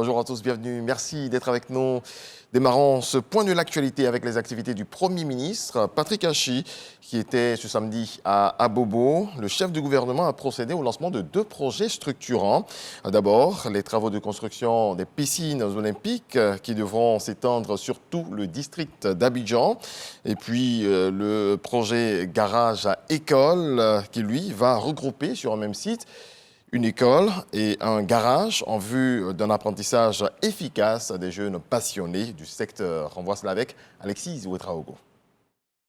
Bonjour à tous, bienvenue. Merci d'être avec nous. Démarrons ce point de l'actualité avec les activités du Premier ministre, Patrick Hachi, qui était ce samedi à Abobo. Le chef du gouvernement a procédé au lancement de 2 projets structurants. D'abord, les travaux de construction des piscines olympiques qui devront s'étendre sur tout le district d'Abidjan. Et puis, le projet garage à école qui, lui, va regrouper sur un même site une école et un garage en vue d'un apprentissage efficace des jeunes passionnés du secteur. On voit cela avec Alexis Ouetraogo.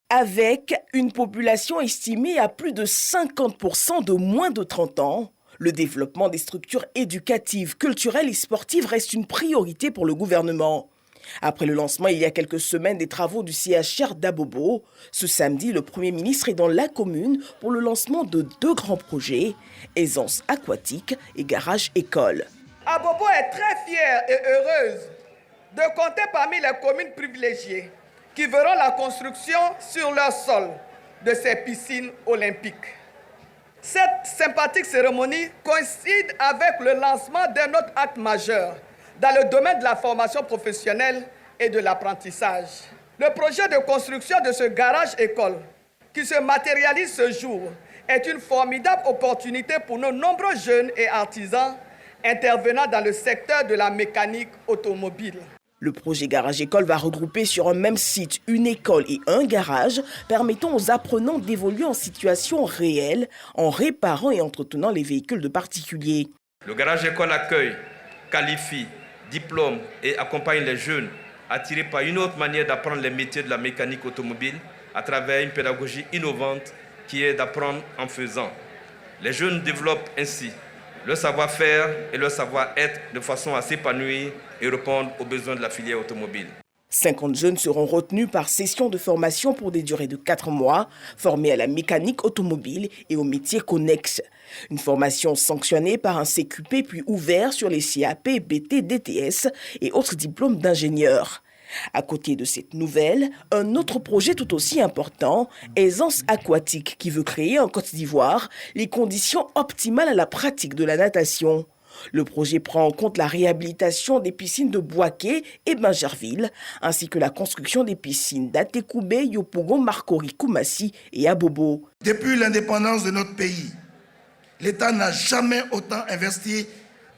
Avec une population estimée à plus de 50% de moins de 30 ans, le développement des structures éducatives, culturelles et sportives reste une priorité pour le gouvernement. Après le lancement il y a quelques semaines des travaux du CHR d'Abobo, ce samedi, le Premier ministre est dans la commune pour le lancement de 2 grands projets, aisance aquatique et garage école. Abobo est très fière et heureuse de compter parmi les communes privilégiées qui verront la construction sur leur sol de ces piscines olympiques. Cette sympathique cérémonie coïncide avec le lancement d'un autre acte majeur dans le domaine de la formation professionnelle et de l'apprentissage. Le projet de construction de ce garage-école qui se matérialise ce jour est une formidable opportunité pour nos nombreux jeunes et artisans intervenant dans le secteur de la mécanique automobile. Le projet garage-école va regrouper sur un même site une école et un garage, permettant aux apprenants d'évoluer en situation réelle en réparant et entretenant les véhicules de particuliers. Le garage-école accueille, qualifie, diplôme et accompagne les jeunes attirés par une autre manière d'apprendre les métiers de la mécanique automobile à travers une pédagogie innovante qui est d'apprendre en faisant. Les jeunes développent ainsi le savoir-faire et le savoir-être de façon à s'épanouir et répondre aux besoins de la filière automobile. 50 jeunes seront retenus par session de formation pour des durées de 4 mois, formés à la mécanique automobile et aux métiers connexes. Une formation sanctionnée par un CQP puis ouvert sur les CAP, BT, DTS et autres diplômes d'ingénieurs. À côté de cette nouvelle, un autre projet tout aussi important, Aisance aquatique, qui veut créer en Côte d'Ivoire les conditions optimales à la pratique de la natation. Le projet prend en compte la réhabilitation des piscines de Boaké et Bingerville, ainsi que la construction des piscines d'Atekoubé, Yopougon, Marcory, Koumassi et Abobo. Depuis l'indépendance de notre pays, l'État n'a jamais autant investi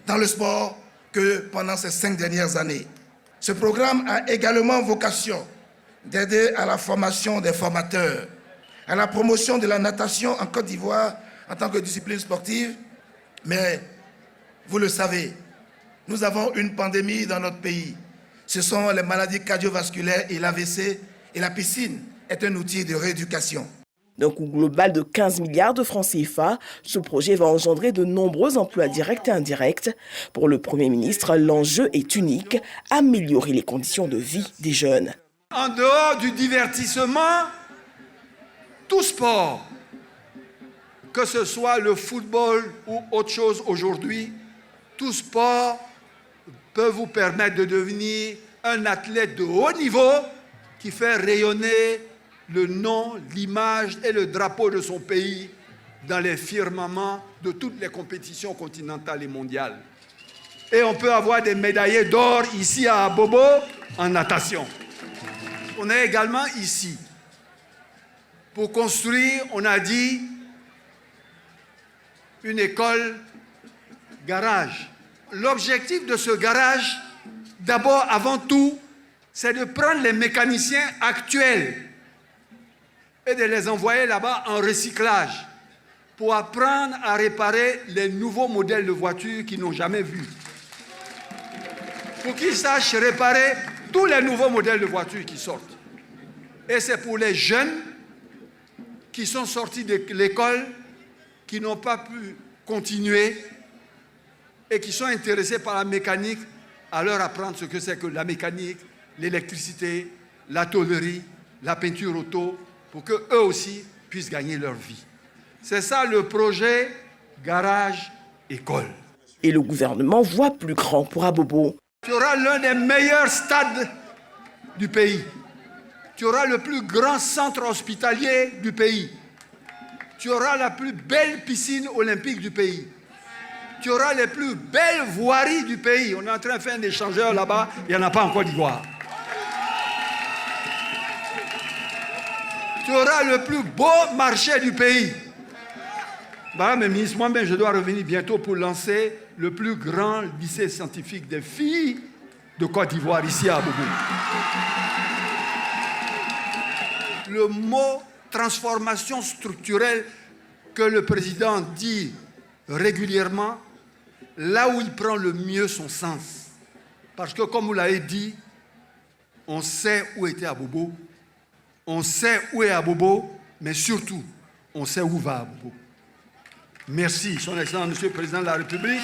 dans le sport que pendant ces 5 dernières années. Ce programme a également vocation d'aider à la formation des formateurs, à la promotion de la natation en Côte d'Ivoire en tant que discipline sportive. Mais vous le savez, nous avons une pandémie dans notre pays. Ce sont les maladies cardiovasculaires et l'AVC, et la piscine est un outil de rééducation. D'un coût global de 15 milliards de francs CFA, ce projet va engendrer de nombreux emplois directs et indirects. Pour le Premier ministre, l'enjeu est unique, améliorer les conditions de vie des jeunes. En dehors du divertissement, tout sport, que ce soit le football ou autre chose aujourd'hui, tout sport peut vous permettre de devenir un athlète de haut niveau qui fait rayonner le nom, l'image et le drapeau de son pays dans les firmaments de toutes les compétitions continentales et mondiales. Et on peut avoir des médaillés d'or ici à Abobo en natation. On est également ici pour construire, on a dit, une école garage. L'objectif de ce garage, d'abord, avant tout, c'est de prendre les mécaniciens actuels et de les envoyer là-bas en recyclage pour apprendre à réparer les nouveaux modèles de voitures qu'ils n'ont jamais vus. Pour qu'ils sachent réparer tous les nouveaux modèles de voitures qui sortent. Et c'est pour les jeunes qui sont sortis de l'école, qui n'ont pas pu continuer et qui sont intéressés par la mécanique, à leur apprendre ce que c'est que la mécanique, l'électricité, la tôlerie, la peinture auto, pour qu'eux aussi puissent gagner leur vie. C'est ça le projet garage-école. Et le gouvernement voit plus grand pour Abobo. Tu auras l'un des meilleurs stades du pays. Tu auras le plus grand centre hospitalier du pays. Tu auras la plus belle piscine olympique du pays. Tu auras les plus belles voiries du pays. On est en train de faire un échangeur là-bas, il n'y en a pas en Côte d'Ivoire. Tu auras le plus beau marché du pays. Madame la ministre, moi-même, je dois revenir bientôt pour lancer le plus grand lycée scientifique des filles de Côte d'Ivoire, ici à Abobo. Le mot transformation structurelle que le président dit régulièrement, là où il prend le mieux son sens. Parce que, comme vous l'avez dit, on sait où était Abobo, on sait où est Abobo, mais surtout, on sait où va Abobo. Merci, Son Excellence, Monsieur le Président de la République,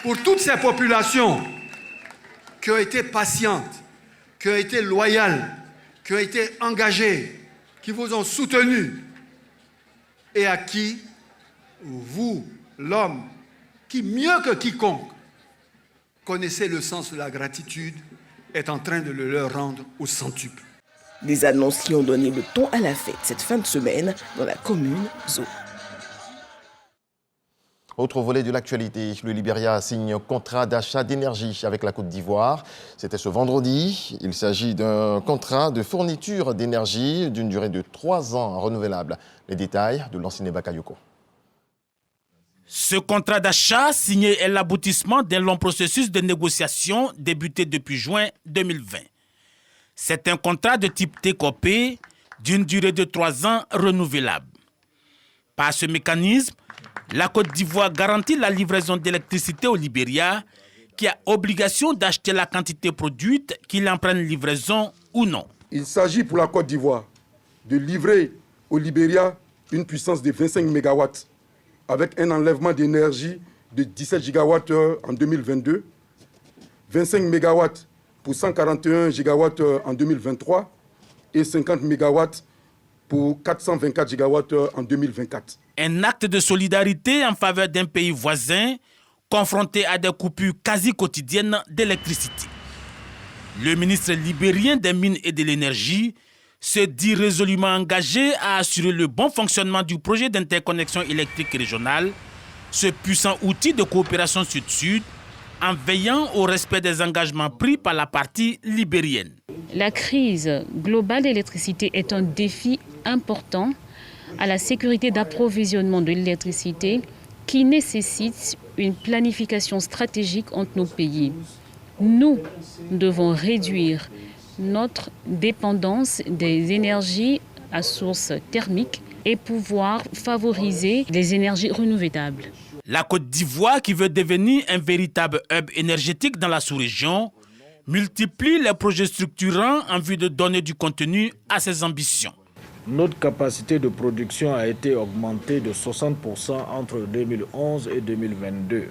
pour toutes ces populations qui ont été patientes, qui ont été loyales, qui ont été engagées, qui vous ont soutenu et à qui vous, l'homme, qui mieux que quiconque connaissait le sens de la gratitude, est en train de le leur rendre au centuple. Des annonces qui ont donné le ton à la fête cette fin de semaine dans la commune Zo. Autre volet de l'actualité, le Libéria signe un contrat d'achat d'énergie avec la Côte d'Ivoire. C'était ce vendredi. Il s'agit d'un contrat de fourniture d'énergie d'une durée de 3 ans renouvelable. Les détails de Lanciné Bakayoko. Ce contrat d'achat signé est l'aboutissement d'un long processus de négociation débuté depuis juin 2020. C'est un contrat de type TCOP d'une durée de 3 ans renouvelable. Par ce mécanisme, la Côte d'Ivoire garantit la livraison d'électricité au Libéria, qui a obligation d'acheter la quantité produite, qu'il en prenne livraison ou non. Il s'agit pour la Côte d'Ivoire de livrer au Libéria une puissance de 25 MW avec un enlèvement d'énergie de 17 GWh en 2022, 25 MW pour 141 GWh en 2023 et 50 MW pour 424 GWh en 2024. Un acte de solidarité en faveur d'un pays voisin confronté à des coupures quasi quotidiennes d'électricité. Le ministre libérien des Mines et de l'Énergie se dit résolument engagé à assurer le bon fonctionnement du projet d'interconnexion électrique régionale, ce puissant outil de coopération sud-sud, en veillant au respect des engagements pris par la partie libérienne. La crise globale d'électricité est un défi important à la sécurité d'approvisionnement de l'électricité qui nécessite une planification stratégique entre nos pays. Nous devons réduire notre dépendance des énergies à source thermique et pouvoir favoriser les énergies renouvelables. La Côte d'Ivoire, qui veut devenir un véritable hub énergétique dans la sous-région, multiplie les projets structurants en vue de donner du contenu à ses ambitions. Notre capacité de production a été augmentée de 60% entre 2011 et 2022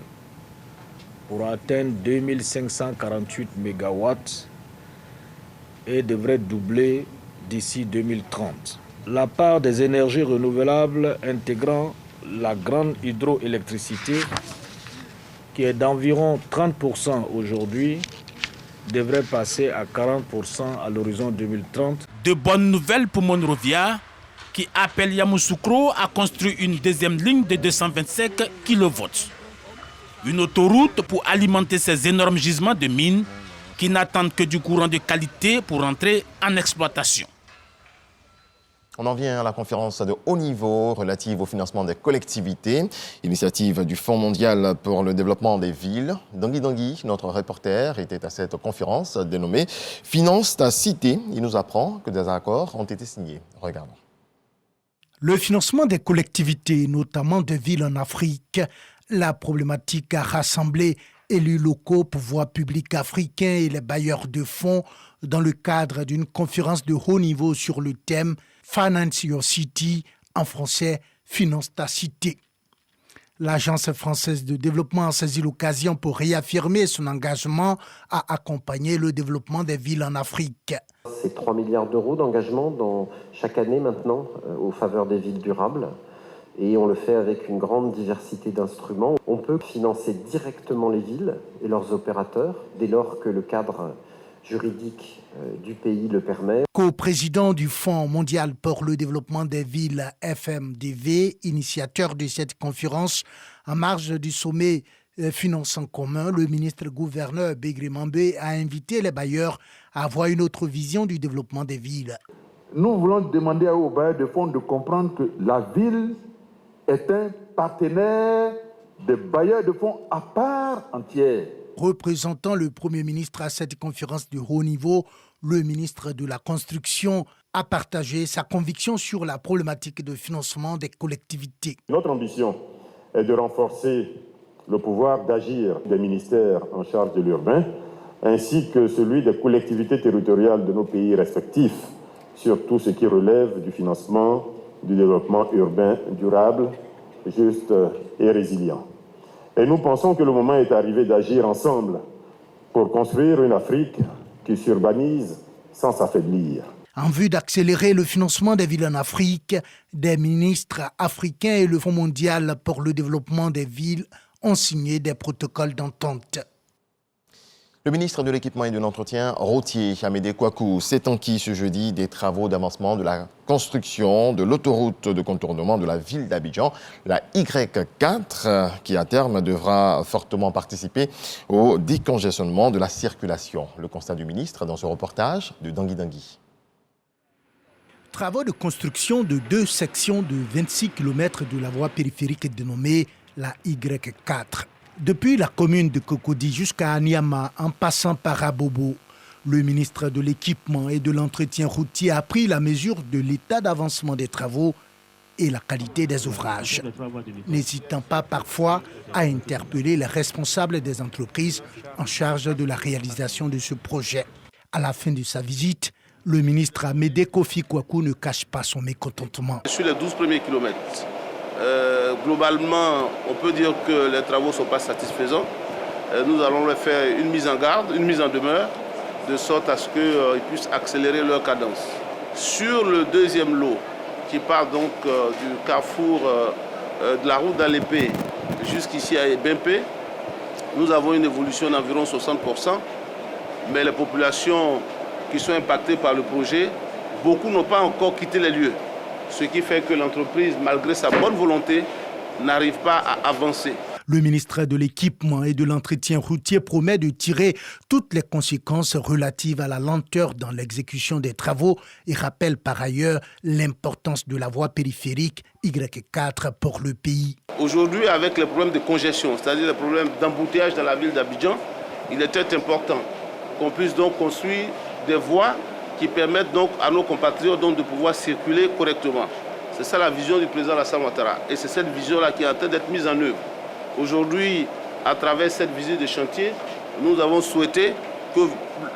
pour atteindre 2548 MW et devrait doubler d'ici 2030. La part des énergies renouvelables intégrant la grande hydroélectricité, qui est d'environ 30% aujourd'hui, devrait passer à 40% à l'horizon 2030. De bonnes nouvelles pour Monrovia, qui appelle Yamoussoukro à construire une deuxième ligne de 225 kV. Une autoroute pour alimenter ces énormes gisements de mines qui n'attendent que du courant de qualité pour entrer en exploitation. On en vient à la conférence de haut niveau relative au financement des collectivités, initiative du Fonds mondial pour le développement des villes. Dangui, notre reporter, était à cette conférence dénommée « Finance ta cité ». Il nous apprend que des accords ont été signés. Regardons. Le financement des collectivités, notamment de villes en Afrique, la problématique a rassemblé élus locaux, pouvoirs publics africains et les bailleurs de fonds dans le cadre d'une conférence de haut niveau sur le thème « Finance Your City », en français « Finance ta cité ». L'Agence française de développement a saisi l'occasion pour réaffirmer son engagement à accompagner le développement des villes en Afrique. C'est 3 milliards d'euros d'engagement chaque année maintenant aux faveurs des villes durables. Et on le fait avec une grande diversité d'instruments. On peut financer directement les villes et leurs opérateurs dès lors que le cadre juridique du pays le permet. Co-président du Fonds mondial pour le développement des villes FMDV, initiateur de cette conférence en marge du sommet Finances en commun, le ministre-gouverneur Begri Mambé a invité les bailleurs à avoir une autre vision du développement des villes. Nous voulons demander aux bailleurs de fonds de comprendre que la ville est un partenaire des bailleurs de fonds à part entière. Représentant le Premier ministre à cette conférence de haut niveau, le ministre de la Construction a partagé sa conviction sur la problématique de financement des collectivités. Notre ambition est de renforcer le pouvoir d'agir des ministères en charge de l'urbain, ainsi que celui des collectivités territoriales de nos pays respectifs, sur tout ce qui relève du financement du développement urbain durable, juste et résilient. Et nous pensons que le moment est arrivé d'agir ensemble pour construire une Afrique qui s'urbanise sans s'affaiblir. En vue d'accélérer le financement des villes en Afrique, des ministres africains et le Fonds mondial pour le développement des villes ont signé des protocoles d'entente. Le ministre de l'Équipement et de l'Entretien routier, Amédée Kouakou, s'est enquis ce jeudi des travaux d'avancement de la construction de l'autoroute de contournement de la ville d'Abidjan, la Y4, qui à terme devra fortement participer au décongestionnement de la circulation. Le constat du ministre dans ce reportage de Dangui Dangui. Travaux de construction de 2 sections de 26 km de la voie périphérique dénommée la Y4. Depuis la commune de Cocody jusqu'à Anyama, en passant par Abobo, le ministre de l'Équipement et de l'Entretien routier a pris la mesure de l'état d'avancement des travaux et la qualité des ouvrages, n'hésitant pas parfois à interpeller les responsables des entreprises en charge de la réalisation de ce projet. À la fin de sa visite, le ministre Amédée Kofi Kouakou ne cache pas son mécontentement. Sur les 12 premiers kilomètres, globalement, on peut dire que les travaux ne sont pas satisfaisants. Nous allons leur faire une mise en garde, une mise en demeure, de sorte à ce qu'ils puissent accélérer leur cadence. Sur le deuxième lot, qui part donc du carrefour de la route d'Alépé jusqu'ici à Ebempe, nous avons une évolution d'environ 60%, mais les populations qui sont impactées par le projet, beaucoup n'ont pas encore quitté les lieux. Ce qui fait que l'entreprise, malgré sa bonne volonté, n'arrive pas à avancer. Le ministre de l'Équipement et de l'Entretien routier promet de tirer toutes les conséquences relatives à la lenteur dans l'exécution des travaux et rappelle par ailleurs l'importance de la voie périphérique Y4 pour le pays. Aujourd'hui, avec les problèmes de congestion, c'est-à-dire les problèmes d'embouteillage dans la ville d'Abidjan, il était important qu'on puisse donc construire des voies qui permettent donc à nos compatriotes donc de pouvoir circuler correctement. C'est ça la vision du président Alassane Ouattara. Et c'est cette vision-là qui est en train d'être mise en œuvre. Aujourd'hui, à travers cette visite de chantier, nous avons souhaité que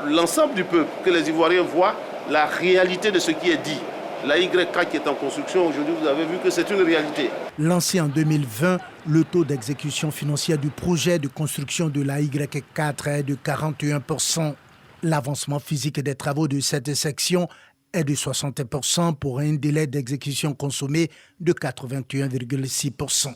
l'ensemble du peuple, que les Ivoiriens voient la réalité de ce qui est dit. La Y4 qui est en construction, aujourd'hui, vous avez vu que c'est une réalité. Lancé en 2020, le taux d'exécution financière du projet de construction de la Y4 est de 41%. L'avancement physique des travaux de cette section est de 60% pour un délai d'exécution consommé de 81,6%.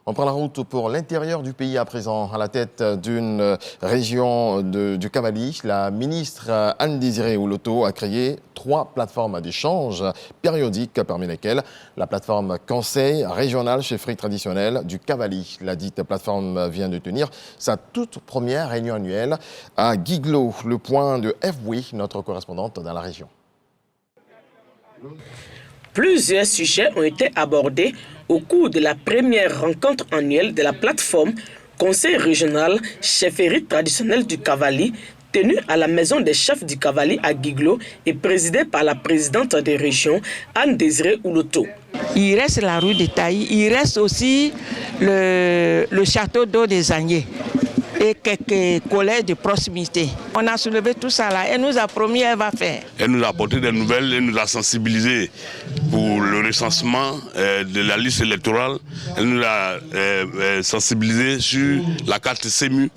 On prend la route pour l'intérieur du pays à présent. À la tête d'une région du Cavali, la ministre Anne-Désirée Ouloto a créé 3 plateformes d'échange périodiques, parmi lesquelles la plateforme Conseil régional chefferie traditionnelle du Cavali. La dite plateforme vient de tenir sa toute première réunion annuelle à Guiglo. Le point de F. notre correspondante dans la région. Plusieurs sujets ont été abordés au cours de la première rencontre annuelle de la plateforme Conseil régional chefferie traditionnelle du Cavali, tenue à la maison des chefs du Cavali à Guiglo et présidée par la présidente des régions, Anne-Désirée Ouloto. Il reste la rue de Taï, il reste aussi le château d'eau des Agnés et quelques collèges de proximité. On a soulevé tout ça là. Elle nous a promis qu'elle va faire. Elle nous a apporté des nouvelles, elle nous a sensibilisé pour le recensement de la liste électorale. Elle nous a sensibilisé sur la carte CEMU.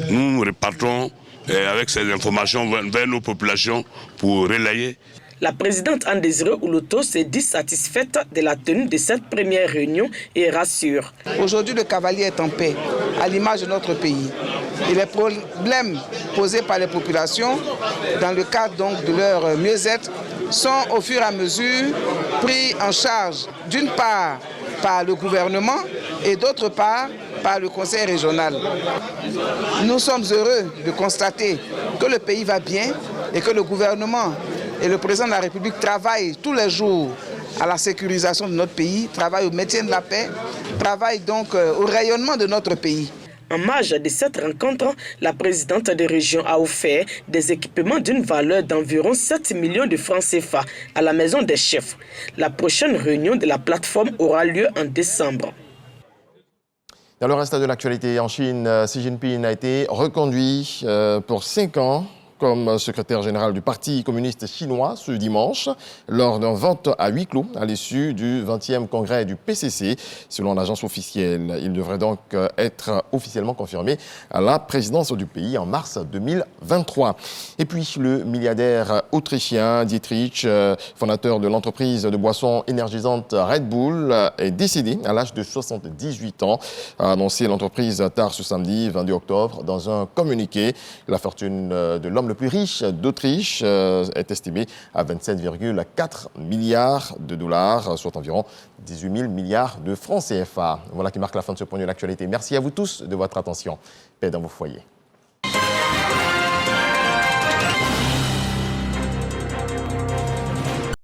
Nous repartons avec ces informations vers nos populations pour relayer. La présidente Anne-Désirée Ouloto s'est dit satisfaite de la tenue de cette première réunion et rassure. Aujourd'hui, le Cavali est en paix, à l'image de notre pays. Et les problèmes posés par les populations, dans le cadre donc de leur mieux-être, sont au fur et à mesure pris en charge, d'une part par le gouvernement et d'autre part par le Conseil régional. Nous sommes heureux de constater que le pays va bien et que le gouvernement et le président de la République travaillent tous les jours à la sécurisation de notre pays, travaillent au maintien de la paix, travaillent donc au rayonnement de notre pays. En marge de cette rencontre, la présidente des régions a offert des équipements d'une valeur d'environ 7 millions de francs CFA à la Maison des chefs. La prochaine réunion de la plateforme aura lieu en décembre. Dans le reste de l'actualité, en Chine, Xi Jinping a été reconduit pour 5 ans comme secrétaire général du Parti communiste chinois ce dimanche, lors d'un vote à huis clos à l'issue du 20e congrès du PCC. Selon l'agence officielle, il devrait donc être officiellement confirmé à la présidence du pays en mars 2023. Et puis le milliardaire autrichien Dietrich, fondateur de l'entreprise de boissons énergisantes Red Bull, est décédé à l'âge de 78 ans, a annoncé l'entreprise tard ce samedi 22 octobre dans un communiqué. La fortune de l'homme le plus riche d'Autriche est estimé à 27,4 milliards de dollars, soit environ 18 000 milliards de francs CFA. Voilà qui marque la fin de ce point de l'actualité. Merci à vous tous de votre attention. Paix dans vos foyers.